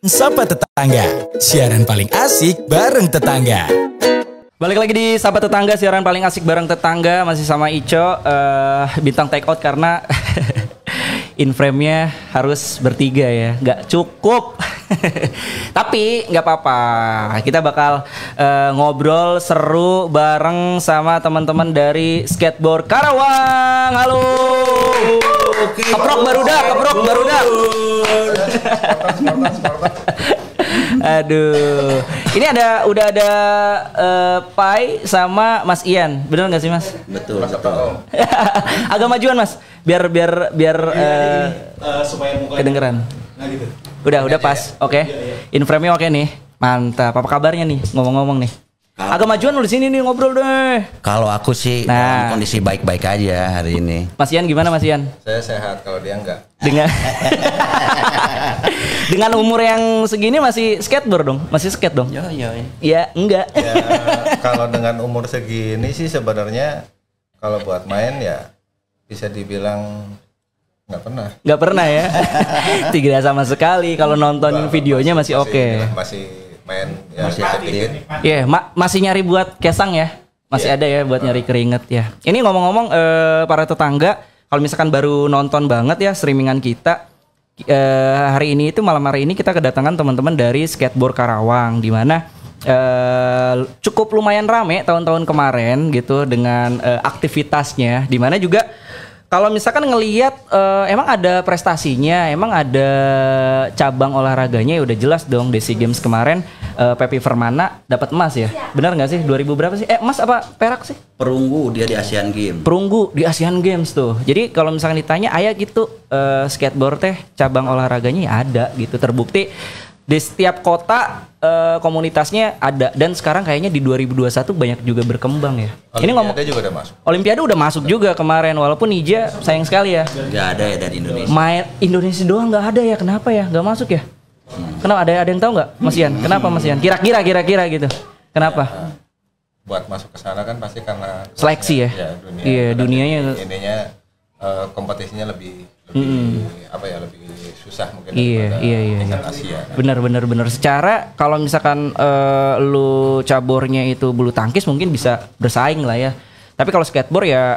Sapa Tetangga, siaran paling asik bareng tetangga. Balik lagi di Sapa Tetangga, siaran paling asik bareng tetangga. Masih sama Ico, bintang take out karena in frame-nya harus bertiga ya, nggak cukup. Tapi nggak apa-apa, kita bakal ngobrol seru bareng sama teman-teman dari Skateboard Karawang. Halo. Keprok Barudak. Aduh, ini udah ada Pai sama Mas Ian, bener nggak sih Mas? Betul. Agak majuan Mas, biar Supaya muka kedengeran. Nah gitu. Udah pas, oke. In frame-nya oke nih, mantap. Apa kabarnya nih? Ngomong-ngomong nih. Agak majuan lu di sini nih, ngobrol deh. Kalau aku sih dalam kondisi baik-baik aja hari ini. Mas Ian gimana Mas Ian? Saya sehat, kalau dia enggak. Dengan umur yang segini masih skateboard dong? Masih skate dong? Iya, enggak. Ya, kalau dengan umur segini sih sebenarnya kalau buat main ya bisa dibilang nggak pernah ya. Tidak sama sekali. Kalau nonton videonya masih oke. Masih main ya, masih aktif. Iya, masih nyari buat kesang ya. Masih ada ya buat nyari keringet ya. Ini ngomong-ngomong para tetangga, kalau misalkan baru nonton banget ya streamingan kita, hari ini itu malam hari ini kita kedatangan teman-teman dari Skateboard Karawang, di mana cukup lumayan rame tahun-tahun kemarin gitu dengan aktivitasnya, di mana juga kalau misalkan ngelihat emang ada prestasinya, emang ada cabang olahraganya ya udah jelas dong. Di SEA Games kemarin Pepi Vermana dapat emas ya. Benar nggak sih? 2000 berapa sih? Emas apa perak sih? Perunggu dia di Asian Games. Perunggu di Asian Games tuh. Jadi kalau misalkan ditanya ayah gitu skateboard teh cabang olahraganya ya ada gitu, terbukti di setiap kota komunitasnya ada, dan sekarang kayaknya di 2021 banyak juga berkembang ya. Olimpiade Ini ngomong juga udah masuk. Olimpiade udah masuk juga kemarin, walaupun Nija sayang sekali ya. Nggak ada ya dari Indonesia. Main Indonesia doang nggak ada ya, kenapa ya nggak masuk ya? Kenapa, ada yang tahu nggak Mas Ian? Kenapa Mas Ian? Kira-kira gitu. Kenapa? Ya, buat masuk ke sana kan pasti karena Seleksi ya? Iya, dunianya ininya kompetisinya lebih apa ya, lebih susah mungkin iya. tingkat Asia. Bener. Secara kalau misalkan lu cabornya itu bulu tangkis mungkin bisa bersaing lah ya. Tapi kalau skateboard ya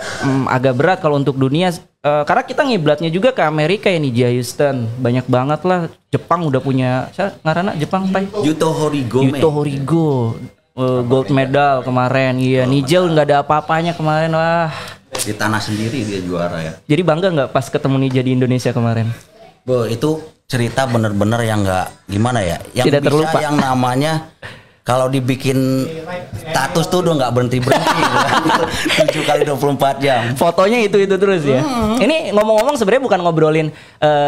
agak berat kalau untuk dunia, karena kita ngiblatnya juga ke Amerika ya nih, Houston. Banyak banget lah. Jepang udah punya, ngaranna Jepang Pai? Yuto Horigo. Gold medal kemarin. Iya, Nigel nggak ada apa-apanya kemarin, wah. Di tanah sendiri dia juara ya. Jadi bangga nggak pas ketemu Nija di Indonesia kemarin? Itu cerita bener-bener yang nggak gimana ya, yang tidak bisa terlupa. Yang namanya kalau dibikin status tuh udah nggak berhenti 7 kali 24 jam. Fotonya itu terus ya. Ini ngomong-ngomong sebenarnya bukan ngobrolin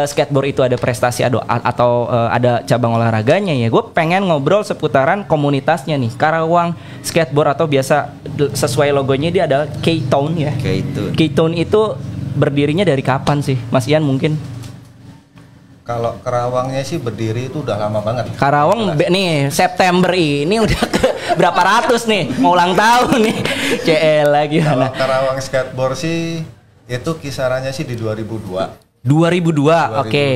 skateboard itu ada prestasi atau ada cabang olahraganya ya. Gue pengen ngobrol seputaran komunitasnya nih, Karawang Skateboard, atau biasa sesuai logonya dia adalah K-Town ya. K-Town itu berdirinya dari kapan sih, Mas Ian mungkin? Kalau Karawangnya sih berdiri itu udah lama banget. Karawang nih September ini udah ke berapa ratus nih, mau ulang tahun nih. CL lagi. Kalau Karawang Skateboard sih itu kisarannya sih di 2002. 2002, oke.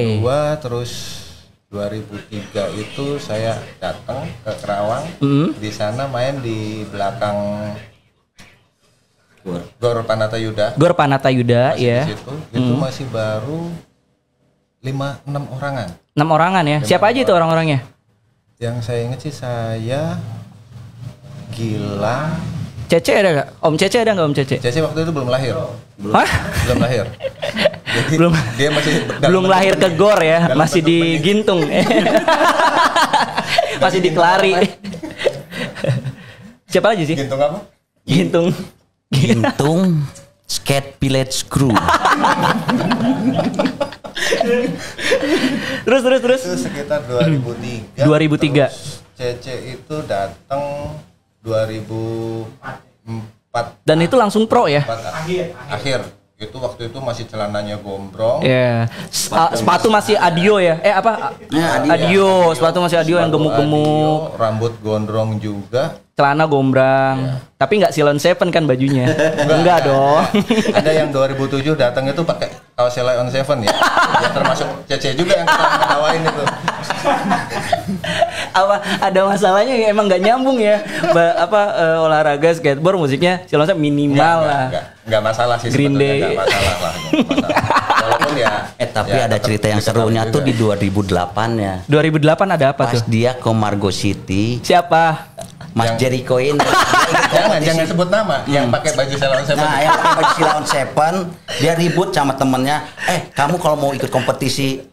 Terus 2003 itu saya datang ke Karawang. Di sana main di belakang Gor Panatayuda. Gor Panatayuda ya. Di situ itu masih baru 5-6 orangan. 6 orangan ya. Siapa aja itu orang-orangnya? Yang saya ingat sih saya, Gila. Cece ada nggak? Om Cece ada nggak Om Cece? Cece waktu itu belum lahir. Hah? Belum lahir. Jadi dia masih belum lahir ke Gor ya, masih di Gintung. Masih di Kelari. Siapa aja sih? Gintung apa? Gintung Skate Village Crew. Terus Itu sekitar 2003. Terus Cece itu datang 2004. Dan itu langsung pro ya? Akhir. Itu waktu itu masih celananya gombrong. Iya. Sepatu masih Adio ya? Adio. Sepatu masih Adio yang gemuk-gemuk. Rambut gondrong juga. celana gombrang. Tapi nggak Silon Seven kan bajunya. Enggak dong. Ada yang 2007 datang itu pakai kaos Silon Seven ya. Ya termasuk Cece juga yang kita ketawain itu. Apa ada masalahnya ya, emang nggak nyambung ya. Olahraga skateboard musiknya Silon Seven minimal lah. Enggak masalah sih Green sebetulnya, Day. enggak masalah lah. Nggak masalah. Walaupun ya Tapi ya ada tetap cerita yang dikenal serunya juga. tuh di 2008 ya. 2008 ada apa Pas tuh? dia ke Margo City, Siapa? Mas Jericho ini. Jangan sebut nama yang pakai baju Silon Seven. Nah, yang pakai baju Silon Seven, dia ribut sama temennya. Kamu kalau mau ikut kompetisi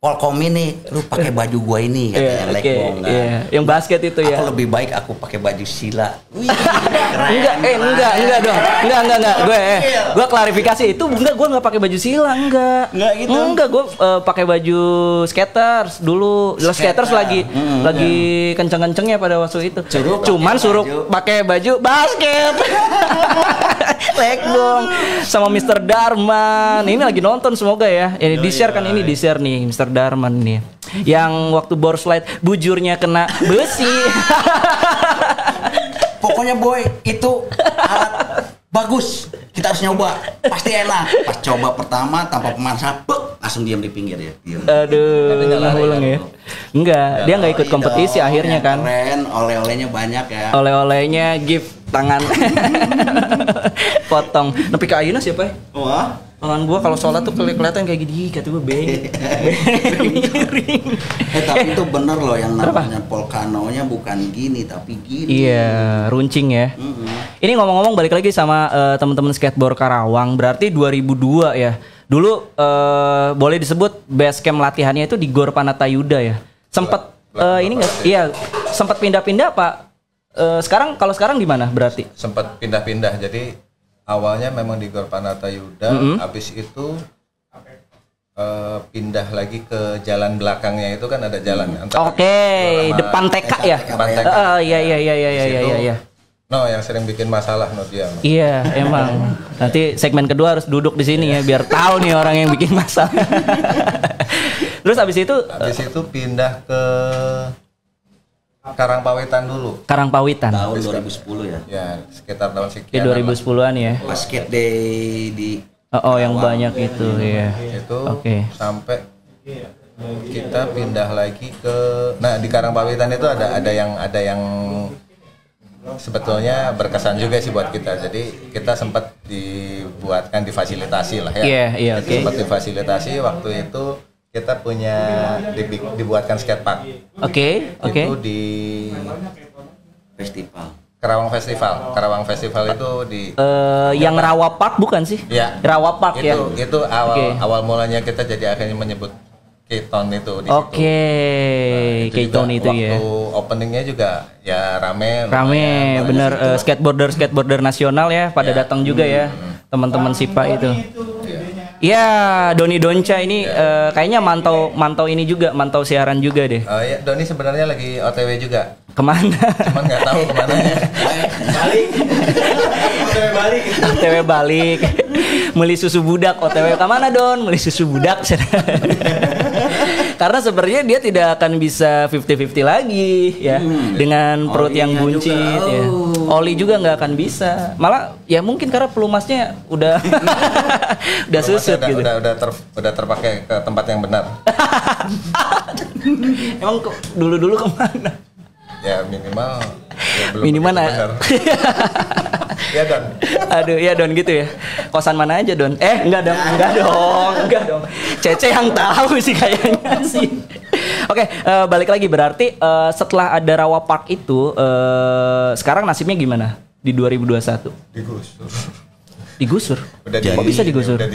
Polkom ini, lu pakai baju gua ini katanya Lekbong. Yang basket itu ya. Aku lebih baik aku pakai baju Sila. Wih, Enggak dong. Enggak. Gue klarifikasi itu gue nggak pakai baju Sila, enggak. Enggak gitu. Enggak, gue pakai baju skaters dulu. Skaters lagi kenceng-kencengnya pada waktu itu. Cuman suruh pakai baju basket. Lekbong sama Mr. Darman. Ini lagi nonton semoga ya. Ini di-share kan, ini di-share nih Mr. Darman nih. Yang waktu board slide bujurnya kena besi. Pokoknya boy, itu alat bagus. Kita harus nyoba. Pasti enak. Pas coba pertama tanpa pemanasan, langsung diam di pinggir ya. Diam. Aduh, ngulang ya. Enggak, dia nggak ikut kompetisi akhirnya kan. Keren, oleh-olehnya banyak ya. Oleh-olehnya gift tangan. Potong. Nepi ke ayeuna siapa ya? Wah. Tangan gua kalau sholat tuh kelihatan kayak gini, kata gua miring. Tapi itu bener loh yang namanya volcano-nya bukan gini tapi gini. Iya, runcing ya. Ini ngomong-ngomong balik lagi sama teman-teman skateboard Karawang, berarti 2002 ya. Dulu boleh disebut base camp latihannya itu di Gor Panatayuda ya. Sempat ini enggak? Iya, sempat pindah-pindah Pak. Kalau sekarang di mana berarti? Sempat pindah-pindah. Jadi awalnya memang di Gor Panatayuda, habis itu pindah lagi ke jalan belakangnya itu kan ada jalan. Oke, depan TK ya. Depan TK. Iya. No, yang sering bikin masalah no dia. Iya, emang. Nanti segmen kedua harus duduk di sini ya biar tahu nih orang yang bikin masalah. Terus habis itu pindah ke Karangpawitan dulu. Karangpawitan. Tahun 2010 ya. Ya, sekitar tahun Di sekian. 2010-an ya. Basket day di Yang banyak itu ya. Itu Oke. sampai kita pindah lagi ke di Karangpawitan itu ada yang sebetulnya berkesan juga sih buat kita. Jadi kita sempat dibuatkan difasilitasi lah ya. Iya, oke. Sempat difasilitasi waktu itu kita punya dibuatkan skatepark. Oke. Itu di festival. Karawang Festival itu di Yang Rawa Park bukan sih? ya. Rawa Park ya. Itu awal mulanya kita jadi akhirnya menyebut Keton itu di situ. Oke, Keton itu ya. Waktu openingnya juga ya rame Bener skateboarder nasional ya pada datang juga ya teman-teman SIPA itu. Ya, Doni Donca ini kayaknya mantau ini juga, mantau siaran juga deh. Oh iya, Doni sebenarnya lagi OTW juga. Kemana? Cuman nggak tahu kemananya. OTW balik. Beli susu budak. OTW kemana Don? Beli susu budak. Karena sebenarnya dia tidak akan bisa 50-50 lagi ya dengan perut yang buncit ya. Oli juga nggak akan bisa. Malah ya mungkin karena pelumasnya udah udah susut gitu. Udah terpakai ke tempat yang benar. Emang dulu kemana? Ya minimal belum Minimal benar. Ya Don. Aduh, ya Don gitu ya. Kosan mana aja Don? Enggak dong. Cece yang tahu sih kayaknya sih. Oke, balik lagi berarti setelah ada Rawa Park itu sekarang nasibnya gimana di 2021? Digusur. Kok bisa digusur? Udah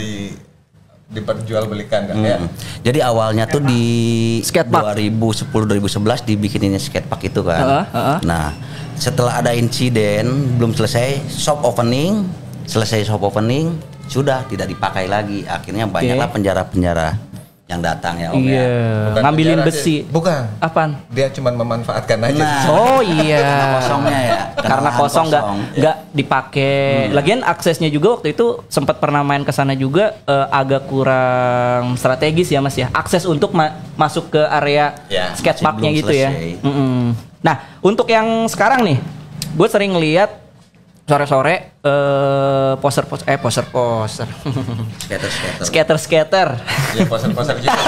diperjualbelikan kan ya. Jadi awalnya tuh di Skatepark. 2010-2011 dibikinin skatepark itu kan. Nah, setelah ada insiden belum selesai shop opening, sudah tidak dipakai lagi. Akhirnya banyaklah penjara-penjara yang datang ya Om ya. Bukan Ngambilin penjara besi. sih. Bukan. Apaan? Dia cuma memanfaatkan aja. Nah. Oh iya. Karena kosongnya ya. Karena lahan kosong nggak dipakai. Lagian aksesnya juga waktu itu sempat pernah main ke sana juga agak kurang strategis ya Mas ya. Akses untuk masuk ke area Ya, skateparknya masih gitu belum ya. selesai. Nah, untuk yang sekarang nih gue sering lihat sore-sore poster skater Ya poser-poser gitu.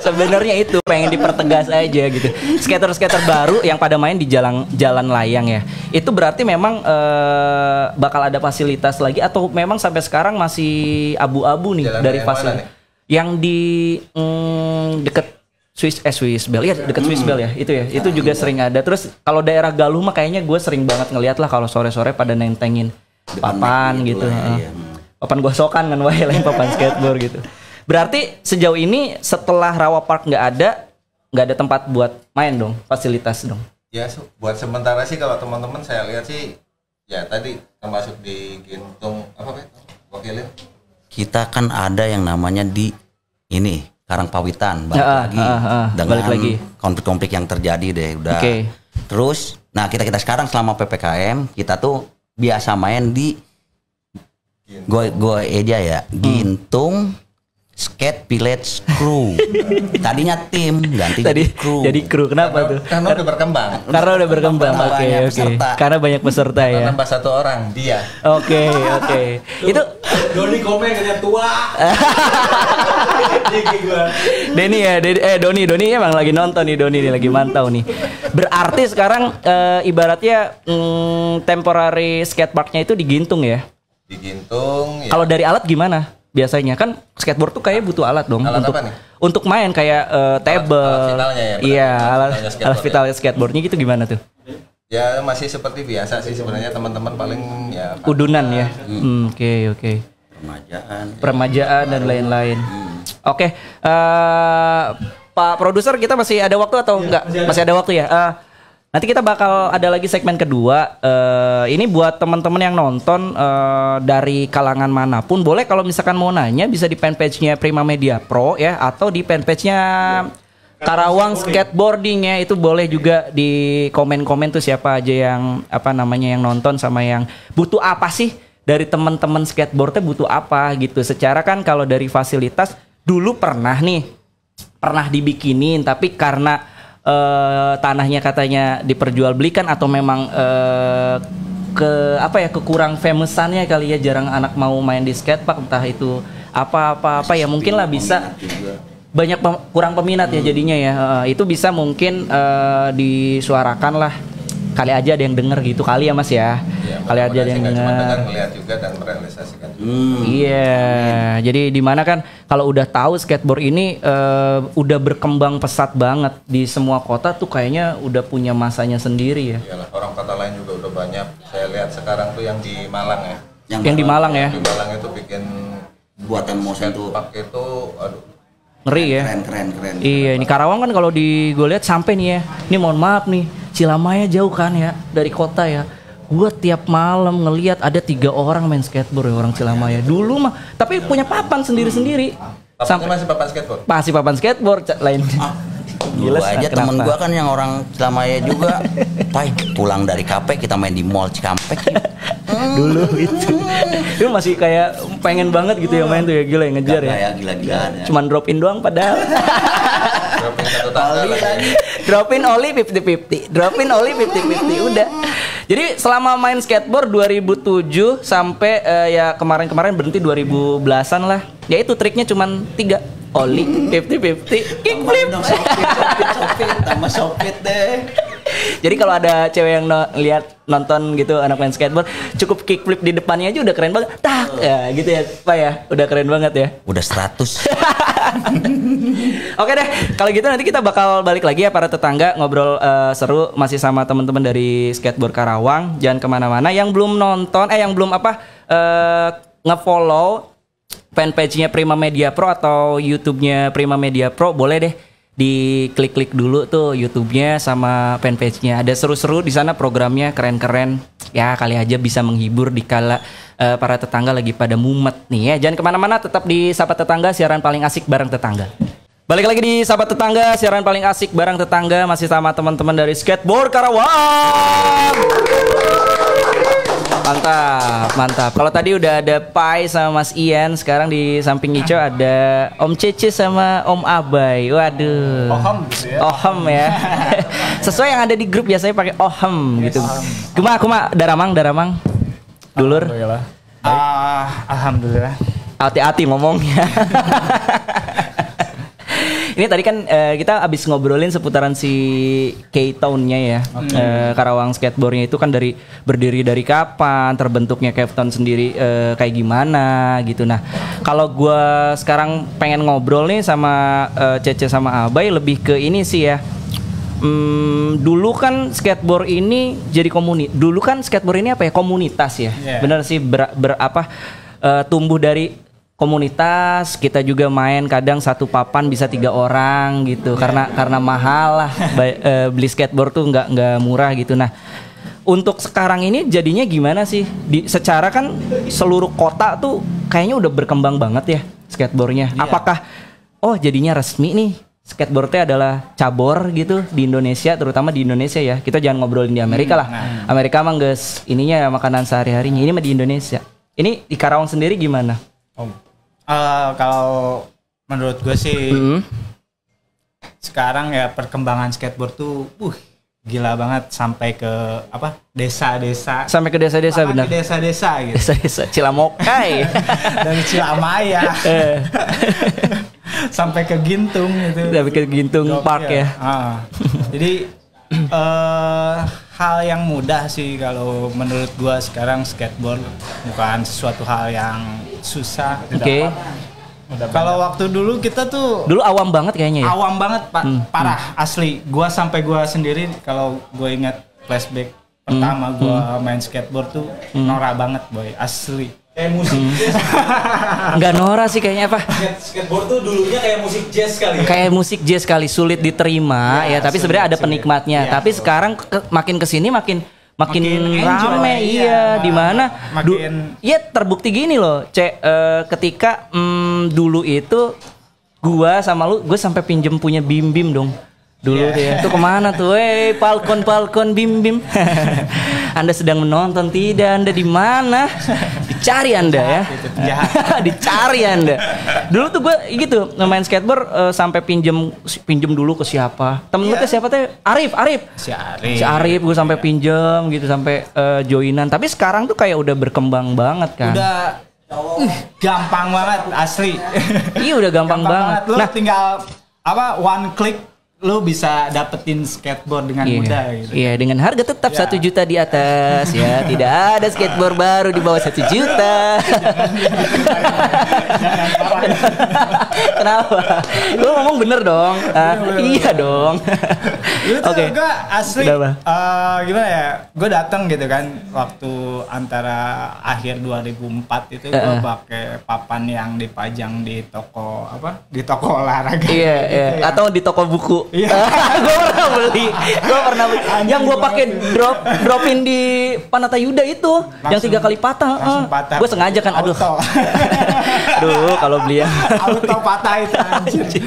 sebenarnya itu pengen dipertegas aja gitu. Skater baru yang pada main di jalan layang ya. Itu berarti memang bakal ada fasilitas lagi atau memang sampai sekarang masih abu-abu nih Jalan dari layang fasilitas mana yang di deket Swiss Bell ya, deket Swiss Bell ya itu ya. Itu juga sering ada. Terus kalau daerah Galuh mah kayaknya gue sering banget ngeliat lah kalau sore-sore pada nentengin papan gitu. Papan gosokan kan wae lain papan skateboard gitu. Berarti sejauh ini setelah Rawa Park nggak ada tempat buat main dong, fasilitas dong. Ya buat sementara sih kalau teman-teman saya lihat sih ya tadi termasuk di Gintung apa Pak? Wakilin. Kita kan ada yang namanya di ini Karangpawitan balik lagi dengan konflik-konflik yang terjadi deh udah. Terus, nah kita sekarang selama PPKM kita tuh biasa main di gue aja ya Gintung Skate Village Crew. Tadinya tim ganti jadi kru. Kenapa tuh? Karena udah berkembang. Oke. Karena banyak peserta ya. Nambah 1 orang dia. Oke. Itu Doni komen dengan tua. Doni ya, Doni emang lagi nonton nih, Doni nih lagi mantau nih. Berarti sekarang ibaratnya temporary skateparknya itu di Gintung ya? Di Gintung. Ya. Kalau dari alat gimana? Biasanya kan skateboard tuh kayak butuh alat dong untuk main kayak table. Alat vitalnya skateboardnya gitu gimana tuh? Ya masih seperti biasa sih sebenarnya teman-teman paling ya udunan ya. Oke. Permajaan dan lain-lain. Oke. Pak produser kita masih ada waktu atau enggak? Masih ada waktu ya. Nanti kita bakal ada lagi segmen kedua. Ini buat teman-teman yang nonton dari kalangan manapun, boleh kalau misalkan mau nanya bisa di fanpage-nya Prima Media Pro ya, atau di fanpage-nya Karawang Skateboarding ya. Itu boleh juga di komen-komen tuh siapa aja yang yang nonton sama yang butuh apa sih dari teman-teman skateboardnya butuh apa gitu. Secara kan kalau dari fasilitas dulu pernah dibikinin tapi karena tanahnya katanya diperjualbelikan atau memang kekurang famousannya kali ya, jarang anak mau main di skatepark, entah itu apa ya mungkin lah bisa banyak kurang peminat ya jadinya ya. Itu bisa mungkin disuarakan lah, kali aja ada yang denger gitu kali ya Mas ya. Kali aja ada yang dengar, melihat juga dan merealisasikan. Iya, jadi di mana kan kalau udah tahu skateboard ini udah berkembang pesat banget di semua kota tuh kayaknya udah punya masanya sendiri ya. Iyalah, orang kota lain juga udah banyak. Saya lihat sekarang tuh yang di Malang ya. Yang di Malang ya. Di Malang itu bikin buatan motion tuh. Pakai itu aduh. Ngeri ya. Keren. Iya, ini Karawang kan kalau gue lihat sampai nih ya. Ini mohon maaf nih, Cilamaya jauh kan ya dari kota ya. Gue tiap malam ngelihat ada 3 orang main skateboard ya, orang Cilamaya. Dulu mah, tapi punya papan sendiri-sendiri. Sampai masih papan skateboard. Masih papan skateboard lain. Gila aja temen gue kan yang orang Cilamaya juga. Pai, pulang dari KP kita main di mall Cikampek. Dulu itu masih kayak pengen banget gitu ya main tuh ya, gila ya, ngejar ya. Gila-gilaan ya. Cuman drop in doang padahal. Drop in oli 50-50. Udah. Jadi selama main skateboard 2007 sampai ya kemarin berhenti 2010-an lah. Ya itu triknya cuman 3. Oli 50-50 kickflip. Tambah sopit deh. Jadi kalau ada cewek yang lihat nonton gitu anak main skateboard, cukup kickflip di depannya aja udah keren banget. Tak ya gitu ya Pak ya. Udah keren banget ya. Udah 100. Oke deh, kalau gitu nanti kita bakal balik lagi ya para tetangga, ngobrol seru masih sama teman-teman dari Skateboard Karawang. Jangan kemana-mana. Yang belum nonton, yang belum nge-follow fanpage-nya Prima Media Pro atau YouTube-nya Prima Media Pro, boleh deh diklik-klik dulu tuh YouTube-nya sama fanpage-nya. Ada seru-seru di sana, programnya keren-keren. Ya kali aja bisa menghibur di kala para tetangga lagi pada mumet nih ya. Jangan kemana-mana, tetap di Sapa Tetangga, siaran paling asik bareng tetangga. Balik lagi di Sapa Tetangga, siaran paling asik bareng tetangga, masih sama teman-teman dari Skateboard Karawang. Mantap. Kalau tadi udah ada Pai sama Mas Ian, sekarang di samping Ico ada Om Cece sama Om Abai. Waduh. Oham gitu ya. Oham ya. Sesuai yang ada di grup biasanya pakai oham gitu. Kuma daramang. Dulur. Alhamdulillah. Alhamdulillah. Hati-hati ngomongnya. Ini tadi kan kita abis ngobrolin seputaran si K-Town-nya ya. Karawang Skateboard-nya itu kan berdiri dari kapan, terbentuknya K-Town sendiri kayak gimana gitu. Nah, kalau gue sekarang pengen ngobrol nih sama Cece sama Abai lebih ke ini sih ya. Dulu kan skateboard ini jadi dulu kan skateboard ini apa ya, komunitas ya. Bener sih tumbuh dari komunitas. Kita juga main kadang satu papan bisa 3 orang gitu karena mahal lah beli skateboard tuh nggak murah gitu. Nah, untuk sekarang ini jadinya gimana sih? Secara kan seluruh kota tuh kayaknya udah berkembang banget ya skateboardnya. Apakah jadinya resmi nih skateboardnya adalah cabur gitu di Indonesia, terutama di Indonesia ya. Kita jangan ngobrolin di Amerika lah. Amerika mah guys, ininya makanan sehari-harinya. Ini mah di Indonesia. Ini di Karawang sendiri gimana? Kalau menurut gue sih sekarang ya perkembangan skateboard tuh gila banget sampai ke desa-desa. Sampai ke desa-desa benar. Desa-desa gitu. Desa-desa Cilamokai. Dari Cilamaya. Sampai ke Gintung gitu. Sampai ke Gintung Park ya. Jadi hal yang mudah sih kalau menurut gua sekarang skateboard, bukan sesuatu hal yang susah. Oke. Kalau waktu dulu kita tuh awam banget kayaknya ya. Awam banget parah asli. Gua sendiri kalau gua ingat flashback pertama gua main skateboard tuh norak banget boy, asli. Kayak musik jazz. Nggak norak sih kayaknya apa? Skateboard tuh dulunya kayak musik jazz kali. Kayak musik jazz kali, sulit diterima ya, tapi sebenarnya ada penikmatnya. Ya, tapi sekarang makin kesini makin rame di mana terbukti gini loh, ketika dulu itu gua sama lu, gue sampai pinjem punya Bim dong. Dulu ya. Itu kemana tuh? Falcon Bim. Anda sedang menonton tidak? Anda di mana? Dicari Anda ya. Dicari Anda. Dulu tuh gue gitu main skateboard sampai pinjem dulu ke siapa? Temen gue siapa tuh? Arif. Si Arif gue sampai pinjem gitu, sampai joinan. Tapi sekarang tuh kayak udah berkembang banget kan. Udah gampang banget asli. Iya udah gampang banget. Lu tinggal one click lu bisa dapetin skateboard dengan mudah gitu. Iya, dengan harga tetap 1 juta di atas ya. Tidak ada skateboard baru di bawah 1 juta. Kenapa? Lu ngomong bener dong. Iya dong. Oke. Gue asli gimana ya? Gue datang gitu kan waktu antara akhir 2004 itu gue pakai papan yang dipajang di toko Di toko olahraga. Iya. Atau di toko buku. Iya. Gue pernah beli. Yang gue pakai dropin di Panatayuda itu, yang 3 kali patah. Gue sengaja kan, aduh, kalau beli ya. Auto patah itu anjir.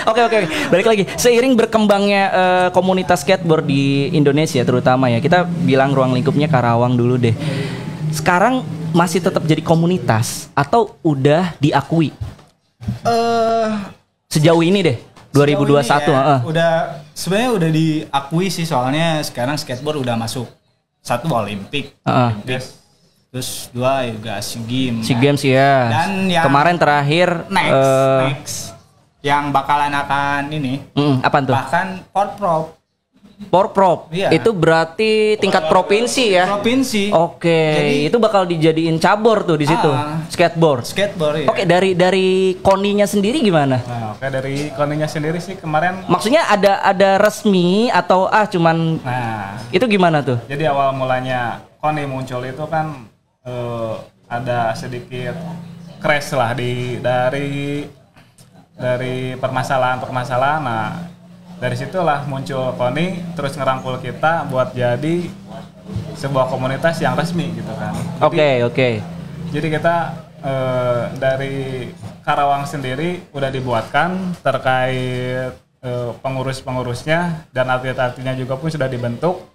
Oke. Balik lagi. Seiring berkembangnya komunitas skateboard di Indonesia terutama ya, kita bilang ruang lingkupnya Karawang dulu deh. Sekarang masih tetap jadi komunitas atau udah diakui? Sejauh ini deh 2021 udah sebenarnya udah diakui sih, soalnya sekarang skateboard udah masuk 1 Olimpik. Terus 2 juga SEA Games ya. Dan yang kemarin terakhir next yang bakalan akan ini apaan tuh? Bahkan Porprov. Itu berarti tingkat provinsi ya. Provinsi. Oke. Jadi, itu bakal dijadiin cabur tuh di situ. Skateboard. Ya. Oke, dari Koninya sendiri gimana? Nah, dari Koninya sendiri sih kemarin. Maksudnya ada resmi atau cuman itu gimana tuh? Jadi awal mulanya Koni muncul itu kan ada sedikit crash lah dari permasalahan. Nah, dari situlah muncul Koni, terus ngerangkul kita buat jadi sebuah komunitas yang resmi gitu kan. Oke. Jadi kita dari Karawang sendiri udah dibuatkan terkait pengurus-pengurusnya dan atlet-atletnya juga pun sudah dibentuk.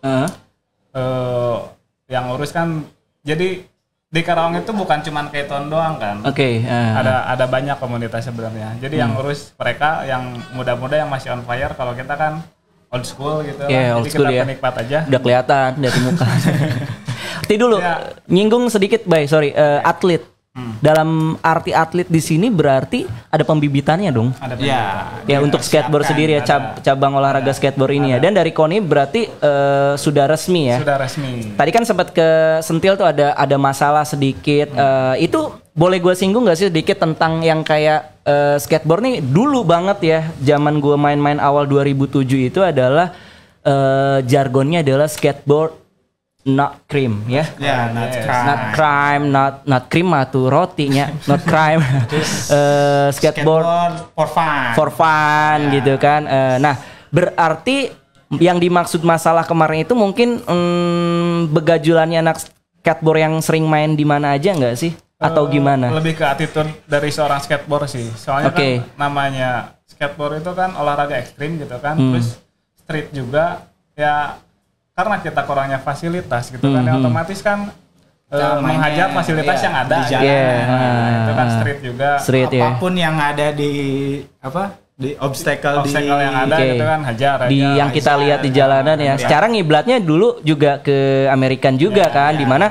yang ngurus kan, jadi di Karawang itu bukan cuma Keton doang kan. Oke. Ada banyak komunitas sebenarnya. Jadi yang ngurus mereka yang muda-muda yang masih on fire. Kalau kita kan old school gitu. Yeah, Jadi old school kita ya. penikmat aja. Udah kelihatan dari muka. Dulu nyinggung sedikit, atlet. Dalam arti atlet di sini berarti ada pembibitannya dong. Ada ya untuk skateboard sendiri ya, cabang olahraga skateboard ini ya. Dan dari KONI berarti sudah resmi ya. Sudah resmi. Tadi kan sempat ke sentil tuh ada masalah sedikit. Itu boleh gue singgung nggak sih sedikit tentang yang kayak skateboard nih dulu banget ya. Zaman gue main-main awal 2007 itu adalah jargonnya adalah skateboard not cream ya. Ya, Not crime, not cream atau rotinya, not crime. Skateboard for fun gitu kan. Nah, berarti yang dimaksud masalah kemarin itu mungkin begajulannya anak skateboard yang sering main di mana aja nggak sih? Atau gimana? Lebih ke attitude dari seorang skateboard sih. Soalnya kan namanya skateboard itu kan olahraga ekstrim gitu kan. Terus street juga ya. Karena kita kurangnya fasilitas gitu kan, otomatis kan menghajar fasilitas yang ada di jalanan. Itu kan street juga. Apapun yang ada di obstacle yang ada gitu kan hajar. Yang kita lihat di jalanan ya. Secara ngiblatnya dulu juga ke American juga kan, di mana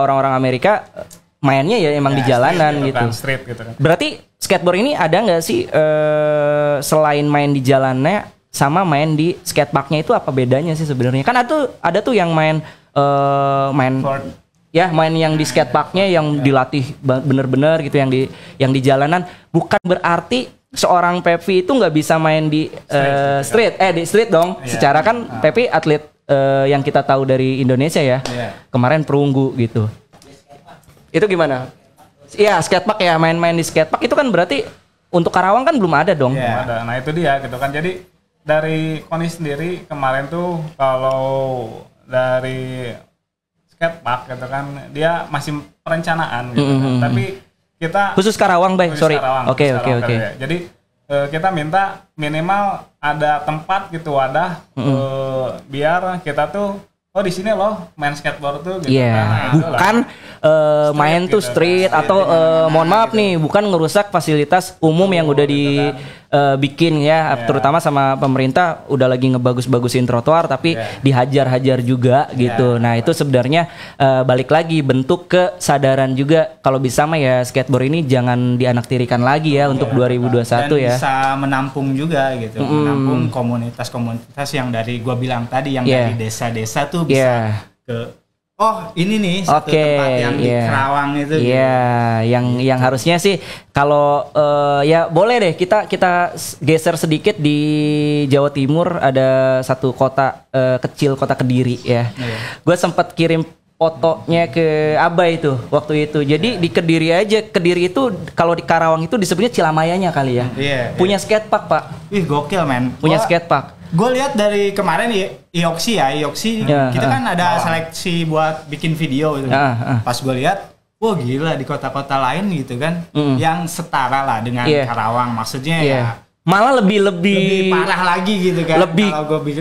orang-orang Amerika mainnya ya emang di jalanan gitu. Street gitu kan. Berarti skateboard ini ada nggak sih selain main di jalannya? Sama main di skateparknya itu apa bedanya sih sebenarnya? Kan ada tuh yang main yang di skateparknya yang dilatih bener-bener gitu, yang di jalanan. Bukan berarti seorang Pepi itu nggak bisa main di street dong. Secara kan Pepi atlet yang kita tahu dari Indonesia ya. Kemarin perunggu gitu. Itu gimana? Iya, skatepark ya, main-main di skatepark itu kan berarti untuk Karawang kan belum ada dong. Belum ada. Nah itu dia gitu kan. Jadi dari KONI sendiri kemarin tuh kalau dari skatepark gitu kan dia masih perencanaan gitu kan. Tapi kita khusus Karawang, sorry. Oke. Jadi kita minta minimal ada tempat gitu, wadah biar kita tuh di sini loh main skateboard tuh gitu kan. Bukan main tuh street atau mohon maaf nih, bukan ngerusak fasilitas umum yang udah dibikin ya, terutama sama pemerintah udah lagi ngebagus-bagusin trotoar tapi dihajar-hajar juga gitu. Nah, itu sebenarnya balik lagi bentuk kesadaran juga kalau bisa mah ya skateboard ini jangan dianaktirikan lagi ya untuk 2021 dan ya. Bisa menampung juga gitu, menampung komunitas-komunitas yang dari gua bilang tadi yang dari desa-desa tuh bisa ke ini nih satu tempat yang di Karawang itu. Yang harusnya sih kalau ya boleh deh kita geser sedikit di Jawa Timur ada satu kota kecil, kota Kediri ya. Gue sempat kirim fotonya ke Abai itu waktu itu. Jadi di Kediri aja, Kediri itu kalau di Karawang itu disebutnya Cilamayanya kali ya. Punya skatepark, Pak. Ih, gokil men. Punya skatepark. Gue lihat dari kemarin IOXI kita kan ada seleksi buat bikin video gitu. Pas gue lihat, wah gila di kota-kota lain gitu kan, yang setara lah dengan Karawang, maksudnya ya malah lebih parah lagi gitu kan.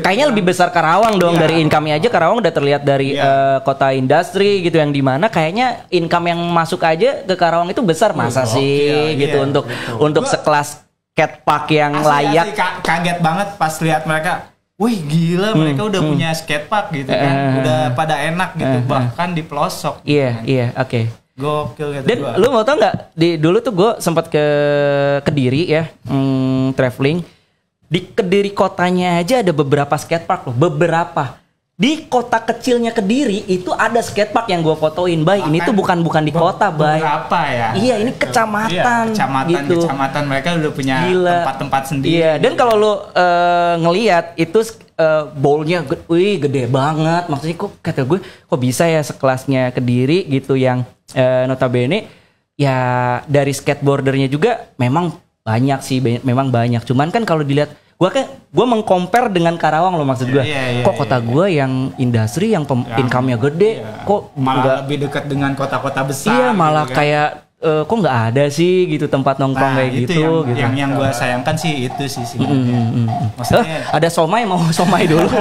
Kayaknya lebih besar Karawang dong, dari income-nya aja Karawang udah terlihat dari kota industri gitu, yang dimana kayaknya income yang masuk aja ke Karawang itu besar, masa sih gitu untuk sekelas skatepark yang layak. Kaget banget pas lihat mereka. Wih gila, mereka udah punya skatepark gitu kan. Udah pada enak gitu, bahkan di pelosok. Oke. Gokil gitu. Dan lu mau tau nggak? Dulu tuh gue sempat ke Kediri ya, traveling. Di Kediri kotanya aja ada beberapa skatepark loh, beberapa. Di kota kecilnya Kediri itu ada skatepark yang gue fotoin, Bay. Ini tuh bukan di kota, Bay. Berapa ya? Iya, ini kecamatan. Kecamatan mereka udah punya tempat-tempat sendiri. Iya, dan kalau lu ngelihat itu bowlnya gede banget. Maksudnya kata gue kok bisa ya sekelasnya Kediri gitu yang notabene ya dari skateboardernya juga memang banyak sih, memang banyak. Cuman kan kalau dilihat gue mengcompare dengan Karawang loh, maksud gue. Kok kota gue yang industri yang income-nya gede, kok malah lebih dekat dengan kota-kota besar. Iya, malah gitu kan. kayak kok nggak ada sih gitu tempat nongkrong kayak itu gitu. yang gue sayangkan sih itu sih sebenarnya. Maksudnya ada somai, mau somai dulu.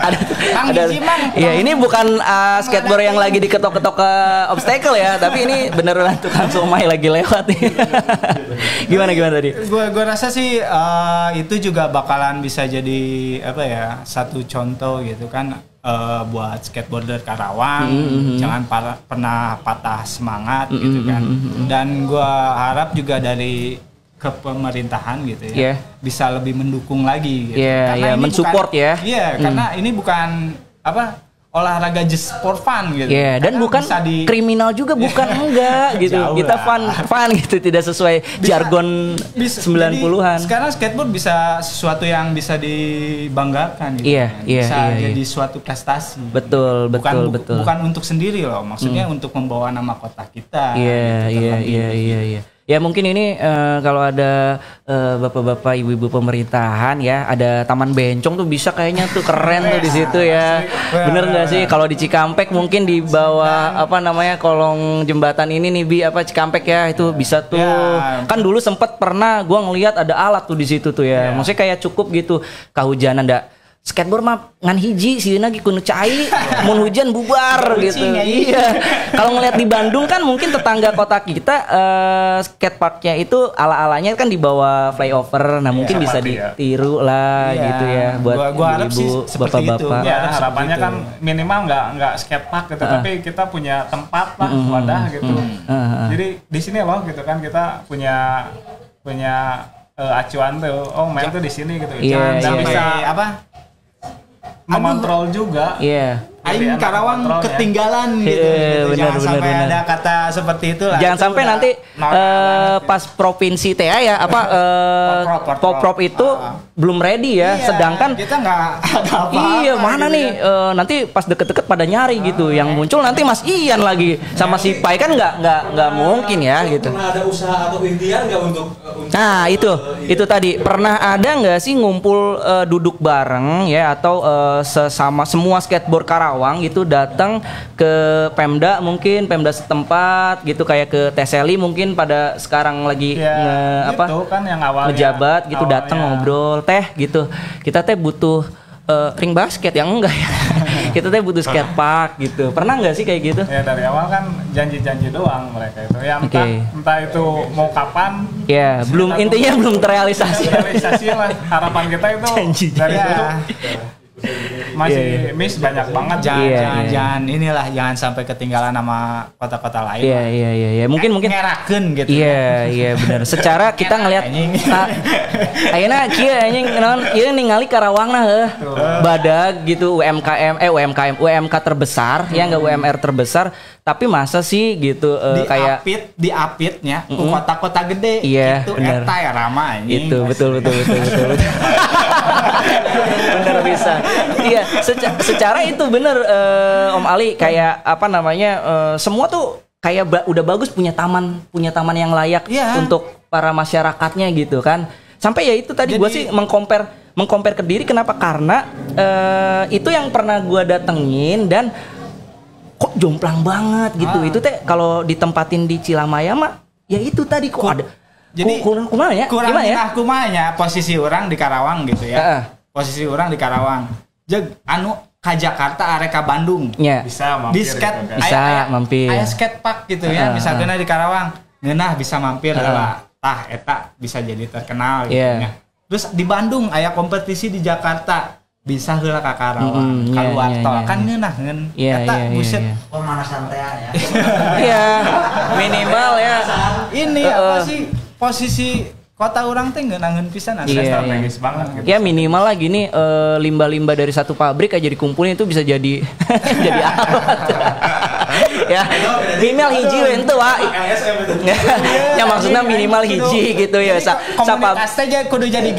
ada ya ini bukan skateboard yang lagi diketok-ketok ke obstacle ya, tapi ini beneran tukang somai lagi lewat nih. gimana tadi? Gue rasa sih itu juga bakalan bisa jadi apa ya, satu contoh gitu kan. Buat skateboarder Karawang, jangan pernah patah semangat gitu kan. Dan gue harap juga dari kepemerintahan gitu ya, bisa lebih mendukung lagi gitu. Karena mensupport ya. Iya, karena ini bukan apa, olahraga just for fun gitu. Dan bukan kriminal juga, bukan enggak gitu. Kita fun gitu, tidak sesuai jargon 90-an. Sekarang skateboard bisa sesuatu yang bisa dibanggakan gitu. Bisa jadi suatu prestasi. Betul. Bukan untuk sendiri loh, maksudnya untuk membawa nama kota kita. Iya. Ya mungkin ini kalau ada bapak-bapak ibu-ibu pemerintahan ya, ada taman bencong tuh bisa kayaknya tuh keren tuh di situ ya. Bener nggak sih? Kalau di Cikampek mungkin di bawah apa namanya kolong jembatan ini nih Cikampek ya, itu bisa tuh. Kan dulu sempet pernah gua ngelihat ada alat tuh di situ tuh ya. Maksudnya kayak cukup gitu kehujanan ndak. Skateboard mah ngan hiji sih lagi kuno cai, mun hujan bubar gitu. Iya. Kalau ngelihat di Bandung kan mungkin tetangga kota kita skateparknya itu ala-alanya kan di bawah flyover. Nah, mungkin bisa ditiru lah gitu ya buat ibu-ibu, bapak-bapak. Ya, harapannya kan minimal nggak skatepark gitu, tapi kita punya tempat lah, wadah gitu. Jadi di sini loh gitu kan kita punya acuan tuh. Oh, main tuh di sini gitu. Jangan bisa apa? Mengontrol juga. Aing Karawang ketinggalan gitu. Jangan sampai ada kata seperti itu lah. Jangan sampai nanti pas provinsi TA ya Pop-Prop itu belum ready ya. Sedangkan kita nggak ada apa-apa. Iya, mana nih nanti pas deket-deket pada nyari gitu. Yang muncul nanti Mas Ian lagi sama si Pai kan nggak mungkin ya gitu. Pernah ada usaha atau ikhtiar nggak untuk Nah itu tadi pernah ada nggak sih ngumpul duduk bareng ya atau sesama semua skateboard Karawang gitu datang ke Pemda setempat gitu, kayak ke Teseli mungkin pada sekarang lagi kan yang ngejabat gitu, datang ngobrol gitu, kita butuh ring basket yang enggak ya. Kita butuh skatepark gitu. Pernah nggak sih kayak gitu? Ya dari awal kan janji-janji doang mereka itu. Ya entah itu mau kapan. Ya intinya belum terrealisasi. Lah. Harapan kita itu dari dulu masih miss banyak banget. Jangan sampai ketinggalan sama kota-kota lain. Iya. Mungkin ngerakeun gitu. Iya benar. Secara kita ngelihat ayeuna kieu anjing naon ieu ningali Karawangna badag gitu, UMK terbesar ya, enggak UMR terbesar, tapi masa sih gitu kayak diapitnya ke kota-kota gede gitu, eta ya rama anjing. Itu betul. Bener bisa. Iya, secara itu bener Om Ali, kayak apa namanya semua tuh kayak udah bagus punya taman yang layak untuk para masyarakatnya gitu kan. Sampai ya itu tadi gue sih mengcompare ke diri. Kenapa? Karena itu yang pernah gue datengin dan kok jomplang banget gitu. Itu kalau ditempatin di Cilamaya mah ya itu tadi kok ada. Jadi kumanya posisi orang di Karawang gitu ya. Posisi orang di Karawang. Ka Jakarta arek ka Bandung. Bisa mampir. Mampir. Aya skatepark gitu ya. Misalnya di Karawang, ngeunah bisa mampir lah. Eta bisa jadi terkenal gitu ya. Terus di Bandung aya kompetisi di Jakarta, bisa heula ka Karawang. Keluar tol kan ngeunah ngeun. Eta buset pemanasan teh ya. Iya. Minimal ya. Ini apa sih posisi kota orang teh ngeunangeun pisan strategis banget gitu. Ya minimal lah gini limbah-limbah dari satu pabrik aja dikumpulin itu bisa jadi jadi alat. Ya minimal hiji we henteu wa. Ya maksudnya minimal hiji gitu ya. Komunitas teh kudu jadi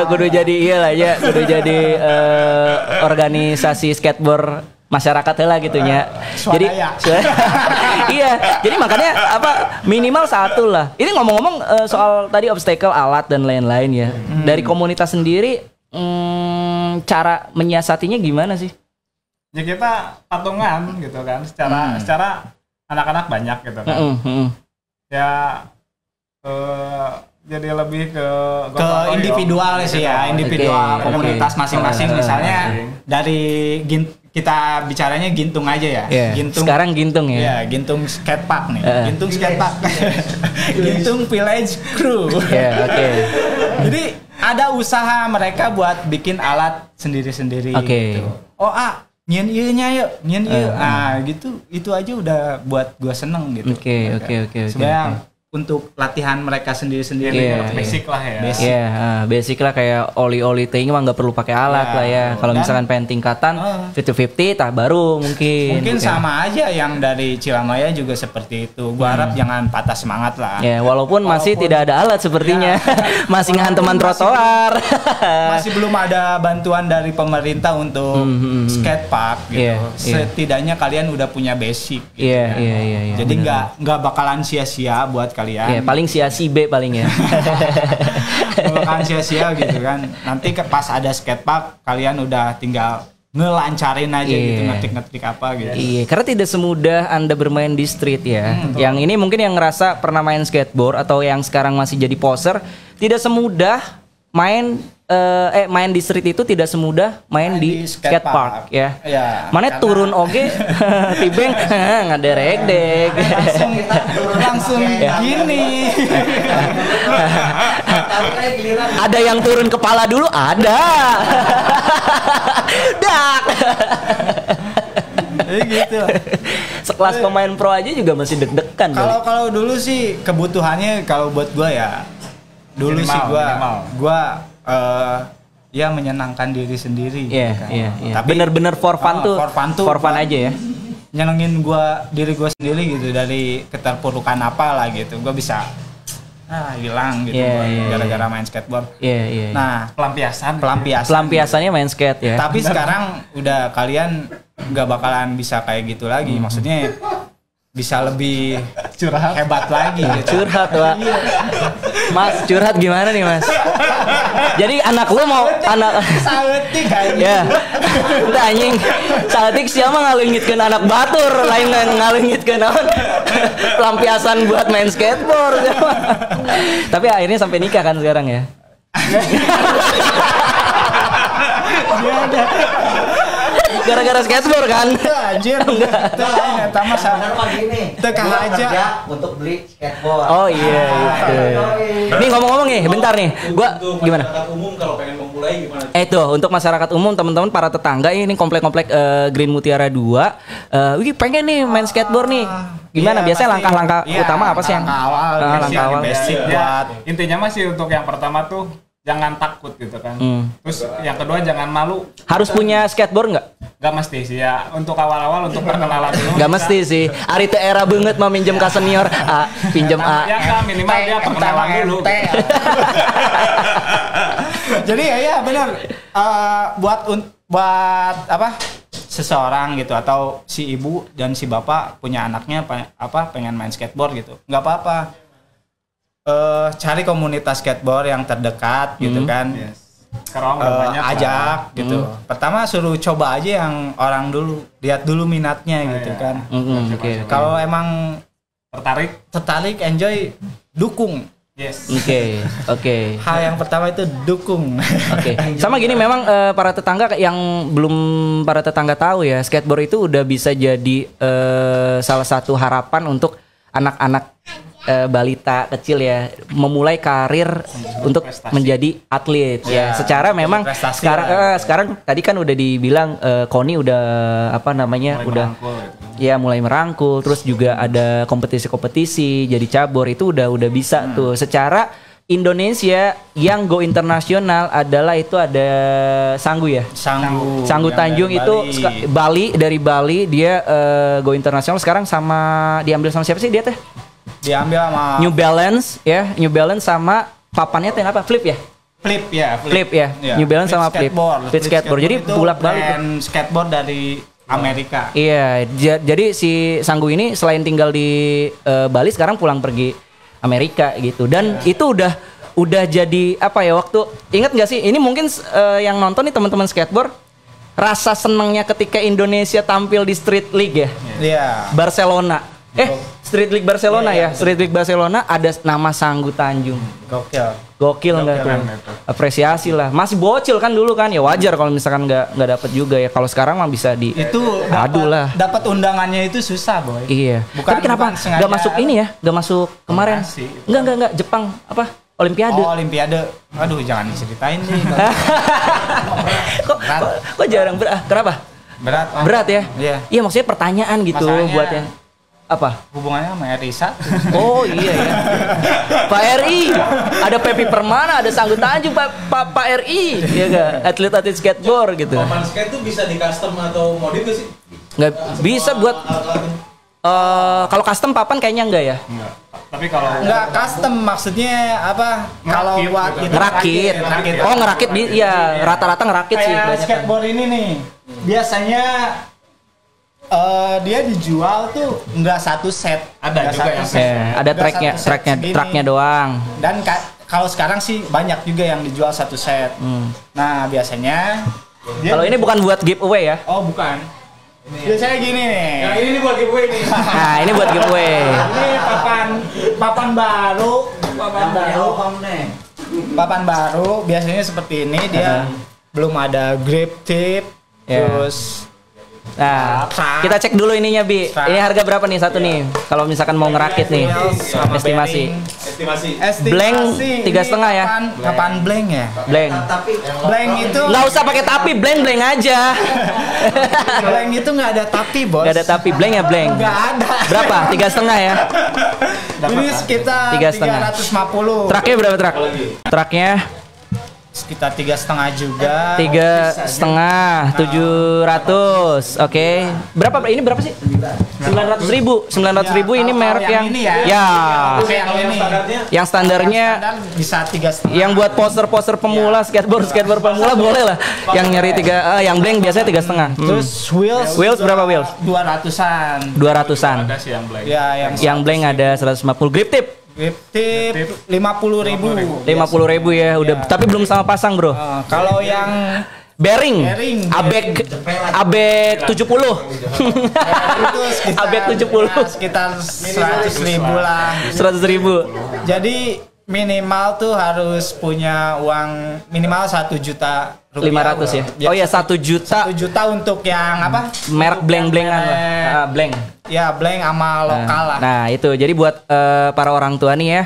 kudu jadi iyalah ya, kudu jadi organisasi skateboard masyarakat lah gitunya. Jadi iya, jadi makanya minimal satu lah. Ini ngomong-ngomong soal tadi obstacle, alat dan lain-lain ya. Dari komunitas sendiri cara menyiasatinya gimana sih? ya kita patungan gitu kan, secara anak-anak banyak gitu kan. Ya jadi lebih ke individual sih ya, individual komunitas masing-masing. Misalnya dari kita bicaranya Gintung aja ya. Gintung. Sekarang Gintung ya. Iya, Gintung Skatepark nih. Gintung Skatepark. Gintung Village Crew. Jadi ada usaha mereka buat bikin alat sendiri-sendiri gitu. Oh, nyen ieu nya yuk, nyen ieu. Gitu. Itu aja udah buat gua seneng gitu. Oke. Sebenarnya untuk latihan mereka sendiri-sendiri basic lah ya. Basic lah, kayak oli-oli ting mah nggak perlu pakai alat lah ya. Kalau misalkan pengen tingkatan 50-50 tah baru mungkin sama aja yang dari Cilamaya juga seperti itu. Gua harap jangan patah semangat lah. Ya, walaupun masih tidak ada alat sepertinya. Masih ngehanteman trotoar. Masih belum ada bantuan dari pemerintah untuk skatepark gitu. Setidaknya kalian udah punya basic gitu. Iya. Jadi nggak bakalan sia-sia buat kalian. Paling sia-si B paling ya. Bakalan sia-sia gitu kan. Nanti pas ada skatepark kalian udah tinggal ngelancarin aja gitu, ngetik-ngetik apa gitu. Iya, karena tidak semudah Anda bermain di street ya. Yang ini mungkin yang ngerasa pernah main skateboard atau yang sekarang masih jadi poser, tidak semudah main di street itu tidak semudah main di skatepark ya. Mana turun tibeng ngaderek dek. Langsung gini. Ada yang turun kepala dulu, ada. Dak. Gitu. Sekelas pemain pro aja juga masih deg-degan. Kalau dulu sih kebutuhannya kalau buat gua ya. Dulu sih gua ya menyenangkan diri sendiri. Tapi bener-bener for fun aja ya. Nyenengin diri gua sendiri gitu dari keterpurukan apalah gitu. Gua bisa hilang gitu gara-gara main skateboard. Nah, pelampiasannya main skate ya. Tapi sekarang udah kalian nggak bakalan bisa kayak gitu lagi. Maksudnya bisa lebih hebat lagi gitu. Curhat, Pak. Mas, curhat gimana nih, Mas? Jadi anak lu mau saeutik aja. Ya. Udah anjing. Saeutik siapa ngaleungitkeun anak batur, lain ngaleungitkeun naon? Pelampiasan buat main skateboard. Tapi akhirnya sampai nikah kan sekarang ya. Gara-gara skateboard kan? Anjir. Eta mah teu aja untuk beli skateboard. Oh iya itu. Nih ngomong-ngomong nih, bentar nih. Gua gimana? Masyarakat umum kalau pengen memulai gimana? Itu untuk masyarakat umum, teman-teman para tetangga ini komplek-komplek Green Mutiara 2. Wih pengen nih main skateboard nih. Gimana? Biasanya langkah-langkah utama apa sih yang langkah awal basic buat intinya masih untuk yang pertama tuh jangan takut gitu kan. Terus yang kedua jangan malu. Harus punya skateboard nggak? Gak mesti sih ya. Untuk awal-awal untuk perkenalan dulu. Gak mesti sih. Ari teh era banget mau minjem ke senior. Pinjem Ya kan minimal dia perkenalan dulu. Jadi ya benar. Buat apa? Seseorang gitu atau si ibu dan si bapak punya anaknya pengen main skateboard gitu. Nggak apa-apa. Cari komunitas skateboard yang terdekat gitu kan. Sekarang udah banyak ajak gitu. Pertama suruh coba aja yang orang dulu, lihat dulu minatnya gitu kan. Kalau emang tertarik enjoy, dukung. Oke. Hal yang pertama itu dukung. Sama gini memang para tetangga yang belum para tetangga tahu ya, skateboard itu udah bisa jadi salah satu harapan untuk anak-anak balita kecil ya memulai karir untuk menjadi atlet ya. Secara memang sekarang tadi kan udah dibilang Koni udah mulai merangkul, terus juga ada kompetisi-kompetisi jadi cabur itu udah bisa tuh. Secara Indonesia yang go internasional adalah itu ada Sanggu ya. Sanggu Tanjung itu dari Bali dia go internasional sekarang diambil sama siapa sih dia teh? Diambil sama New Balance ya, New Balance sama papannya teh apa? Flip ya. New Balance sama Flip skateboard. Jadi bolak-balik skateboard dari Amerika. Iya, jadi si Sanggu ini selain tinggal di Bali sekarang pulang pergi Amerika gitu. Dan itu udah jadi apa ya waktu ingat nggak sih? Ini mungkin yang nonton nih teman-teman skateboard rasa senangnya ketika Indonesia tampil di Street League ya. Iya. Barcelona. Street League Barcelona ya. Street League Barcelona ada nama Sanggu Tanjung. Gokil nggak tuh? Apresiasi lah. Masih bocil kan dulu kan, ya wajar kalau misalkan nggak dapet juga ya. Kalau sekarang mah bisa di adu lah. Dapat undangannya itu susah boy. Iya. Tapi kenapa nggak masuk ini ya? Nggak masuk kemarin? Enggak. Jepang apa? Olimpiade. Oh, Olimpiade. Aduh, jangan diceritain deh. Kok jarang kenapa? Berat ya? Iya. Iya, maksudnya pertanyaan gitu buat yang apa? Hubungannya sama RI1. Oh iya ya. Pak RI, ada Pepi Permana, ada Sanggu Tanjung, Pak RI, ya enggak? Atlet-atlet skateboard gitu. Papan skate tuh bisa di custom atau modif gak sih? Nggak bisa buat kalau custom papan kayaknya enggak ya? Enggak. Tapi kalau enggak custom maksudnya apa? Kalau buat gitu, ngerakit. Oh, ngerakit iya, rata-rata ngerakit sih kayak banyak. skateboard ini nih. Biasanya dia dijual tuh enggak satu set. Ada juga yang Ada tracknya doang. Dan kalau sekarang sih banyak juga yang dijual satu set. Nah, biasanya Kalau ini bukan buat giveaway ya? Oh, bukan. Biasanya gini nih. Yang ini buat giveaway nih. Nah, ini buat giveaway. Ini papan baru. Papan baru biasanya seperti ini, dia belum ada grip tip, terus nah, kita cek dulu ininya, Bi. Ini harga berapa nih satu nih? Kalau misalkan mau ngerakit nih, estimasi. Blank 3,5 ya? Kapan blank ya? Blank. Blank itu Nggak usah pakai tapi, blank aja. blank itu nggak ada tapi, bos. Nggak ada tapi, blank ya blank. Nggak ada. Berapa? 3,5 ya? Ini sekitar 350. Traknya berapa trak? Traknya Sekitar 3,5 juga. 3,5, 700. Oke. Berapa ini berapa sih? 900.000. 900.000 ini merek yang ini ya. Ya. Yang standarnya bisa 3,5. yang buat poster pemula skateboard pemula boleh lah. Yang nyari yang blank biasanya 3,5. Terus Wheels berapa wheels? 200-an. 200-an. ada sih yang blank. Ya, Yang blank ada 150. Grip tip grip tip 50.000. 50.000 ya. Udah tapi belum sama pasang, Bro. Kalau yang Bearing. Abek 70. itu Abek 70. Sekitar 100.000 lah. 100.000. Jadi minimal tuh harus punya uang minimal 1 juta rupiah. 500 ya. Oh ya 1 juta. 1 juta untuk yang apa? Merek blank-blankan lah. Blank. Ya blank sama lokal lah. Nah itu jadi buat para orang tua nih ya,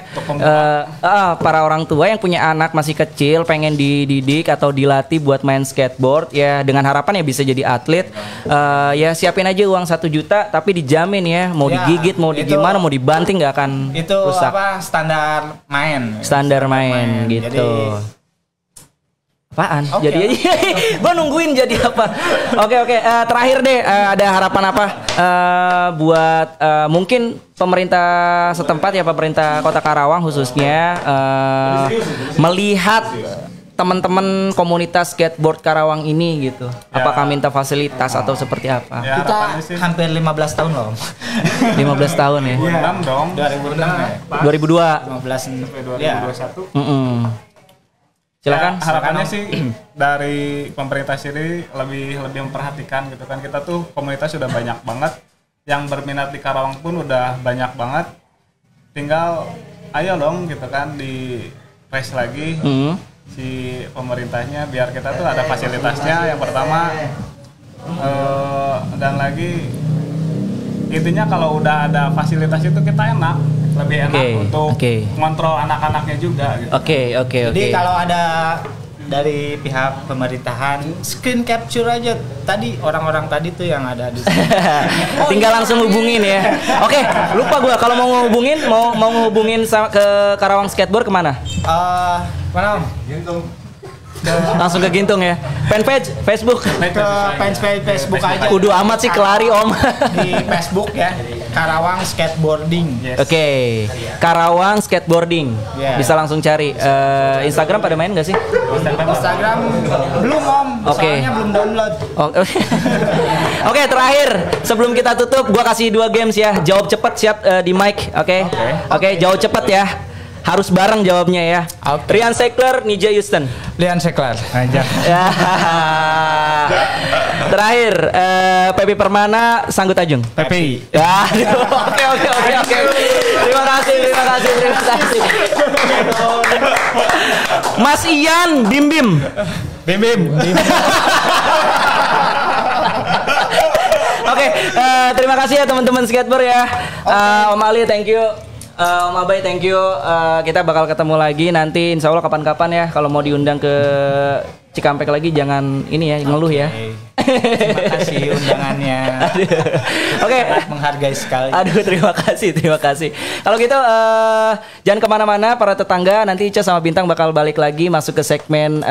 para orang tua yang punya anak masih kecil pengen dididik atau dilatih buat main skateboard ya, dengan harapan ya bisa jadi atlet, ya siapin aja uang 1 juta tapi dijamin ya mau digigit mau gimana mau dibanting nggak akan itu rusak. apa standar main gitu. Jadi, apaan? Jadi aja. Gue nungguin jadi apa. Oke. Terakhir deh, ada harapan apa buat mungkin pemerintah setempat ya, pemerintah Kota Karawang khususnya melihat teman-teman komunitas skateboard Karawang ini gitu. Apakah minta fasilitas atau seperti apa? Ya, kita hampir 15 tahun loh. 15 tahun ya. 2006 dong. 2006 ya. 2002 15 2021. Silakan. Ya, harapannya sih dari pemerintah sendiri lebih memperhatikan gitu kan. Kita tuh komunitas sudah banyak banget, yang berminat di Karawang pun udah banyak banget. Tinggal ayo dong gitu kan di press lagi si pemerintahnya biar kita tuh ada fasilitasnya yang pertama, dan lagi intinya kalau udah ada fasilitas itu kita lebih enak untuk ngontrol anak-anaknya juga gitu. Oke. Jadi kalau ada dari pihak pemerintahan screen capture aja tadi orang-orang tadi tuh yang ada di sini. Tinggal langsung hubungin ya. Oke, lupa gua kalau mau ngehubungin mau ngehubungin ke Karawang Skateboard kemana? Mana? Langsung ke Gintung ya. Fanpage Facebook. Ke fanpage Facebook aja. Kudu amat sih kelari Om. Di Facebook ya. Karawang Skateboarding. Yes. Oke. Karawang Skateboarding. Yeah. Bisa langsung cari. Instagram pada main nggak sih? Instagram belum Om. Soalnya belum download. Oke, terakhir sebelum kita tutup, gua kasih 2 games ya. Jawab cepet siap di mic. Oke, jawab cepet ya. Harus bareng jawabnya ya. Okay. Rian Sekler, Nija Houston. Rian Sekler. Aja. Terakhir, Pepi Permana, Sanggut Ajeng. Pepi. Ya, oke. Terima kasih. Mas Ian, Bim. Oke, terima kasih ya teman-teman skateboard ya. Om Ali, thank you. Om Abai, thank you. Kita bakal ketemu lagi nanti, insya Allah kapan-kapan ya. Kalau mau diundang ke Cikampek lagi, jangan ini ya, ngeluh ya. Terima kasih undangannya. Oke. Menghargai sekali. Aduh, terima kasih. Kalau gitu jangan kemana-mana para tetangga. Nanti Ica sama Bintang bakal balik lagi masuk ke segmen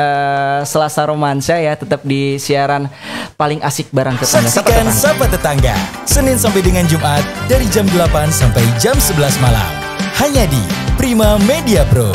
Selasa Romansa ya. Tetap di siaran paling asik bareng tetangga. Saksikan Sapa Tetangga Senin sampai dengan Jumat dari jam 8 sampai jam 11 malam. Hanya di Prima Media Pro.